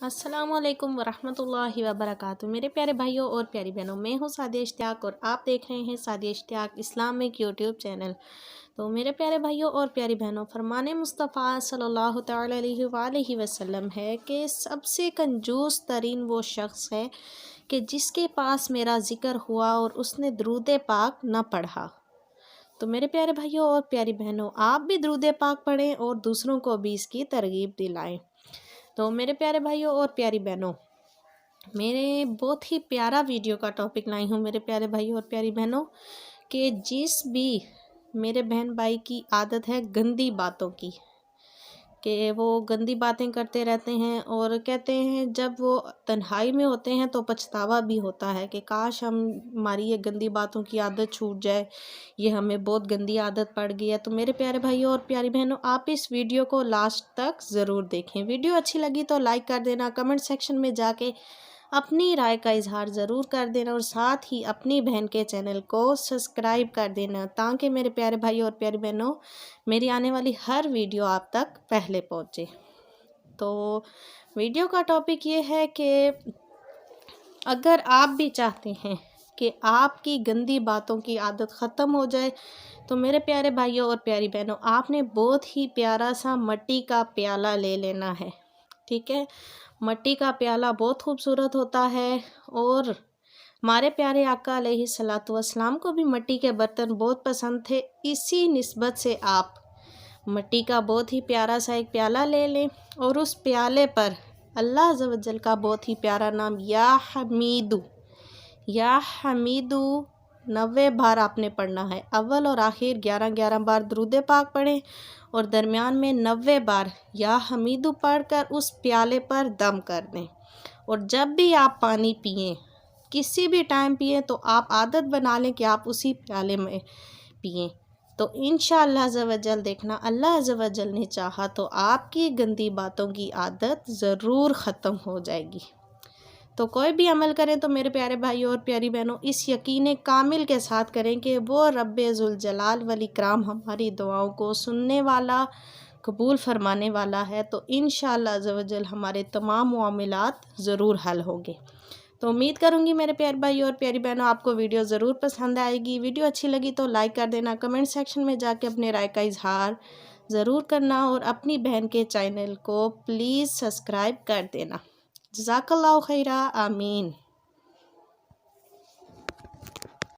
अस्सलाम वालेकुम वरहमतुल्लाहि वबरकातुहू। मेरे प्यारे भाइयों और प्यारी बहनों, मैं हूँ सादिया इश्तियाक और आप देख रहे हैं Sadia Ishtiaq Islamic YouTube channel. तो मेरे प्यारे भाइयों और प्यारी बहनों, फरमाने मुस्तफ़ा सल्लल्लाहु तआला अलैहि वसल्लम है कि सबसे कंजूस तरीन वो शख्स है कि जिसके पास मेरा ज़िक्र हुआ और उसने दरूद पाक न पढ़ा। तो मेरे प्यारे भाइयों और प्यारी बहनों, आप भी दरूद पाक पढ़ें और दूसरों को भी इसकी तरगीब दिलाएं। तो मेरे प्यारे भाइयों और प्यारी बहनों, मेरे बहुत ही प्यारा वीडियो का टॉपिक लाई हूँ मेरे प्यारे भाइयों और प्यारी बहनों, कि जिस भी मेरे बहन भाई की आदत है गंदी बातों की, कि वो गंदी बातें करते रहते हैं और कहते हैं जब वो तन्हाई में होते हैं तो पछतावा भी होता है कि काश हमारी ये गंदी बातों की आदत छूट जाए, ये हमें बहुत गंदी आदत पड़ गई है। तो मेरे प्यारे भाइयों और प्यारी बहनों, आप इस वीडियो को लास्ट तक ज़रूर देखें। वीडियो अच्छी लगी तो लाइक कर देना, कमेंट सेक्शन में जाके अपनी राय का इजहार ज़रूर कर देना और साथ ही अपनी बहन के चैनल को सब्सक्राइब कर देना, ताकि मेरे प्यारे भाई और प्यारी बहनों मेरी आने वाली हर वीडियो आप तक पहले पहुंचे। तो वीडियो का टॉपिक ये है कि अगर आप भी चाहते हैं कि आपकी गंदी बातों की आदत ख़त्म हो जाए, तो मेरे प्यारे भाइयों और प्यारी बहनों, आपने बहुत ही प्यारा सा मिट्टी का प्याला ले लेना है। ठीक है, मिट्टी का प्याला बहुत खूबसूरत होता है और हमारे प्यारे आका अलैहिस्सलातु वस्सलाम को भी मिट्टी के बर्तन बहुत पसंद थे। इसी निस्बत से आप मिट्टी का बहुत ही प्यारा सा एक प्याला ले लें और उस प्याले पर अल्लाह अज़्ज़ व जल का बहुत ही प्यारा नाम या हमीदू 90 बार आपने पढ़ना है। अव्वल और आखिर 11-11 बार दरूद पाक पढ़ें और दरमियान में 90 बार या हमीदू पढ़कर उस प्याले पर दम कर दें। और जब भी आप पानी पिएं, किसी भी टाइम पिएं, तो आप आदत बना लें कि आप उसी प्याले में पिएं। तो इंशाअल्लाह अज़्ज़ व जल देखना, अल्लाह अज़्ज़ व जल ने चाहा तो आपकी गंदी बातों की आदत ज़रूर ख़त्म हो जाएगी। तो कोई भी अमल करें तो मेरे प्यारे भाइयों और प्यारी बहनों, इस यकीन कामिल के साथ करें कि वो रब्बे ज़ुल जलाल वल इकराम हमारी दुआओं को सुनने वाला, कबूल फरमाने वाला है। तो इंशाअल्लाह अज़्ज़ व जल हमारे तमाम मामलात ज़रूर हल होंगे। तो उम्मीद करूँगी मेरे प्यारे भाइयों और प्यारी बहनों, आपको वीडियो ज़रूर पसंद आएगी। वीडियो अच्छी लगी तो लाइक कर देना, कमेंट सेक्शन में जाके अपने राय का इजहार ज़रूर करना और अपनी बहन के चैनल को प्लीज़ सब्सक्राइब कर देना। जज़ाकल्लाहु खैरा, आमीन।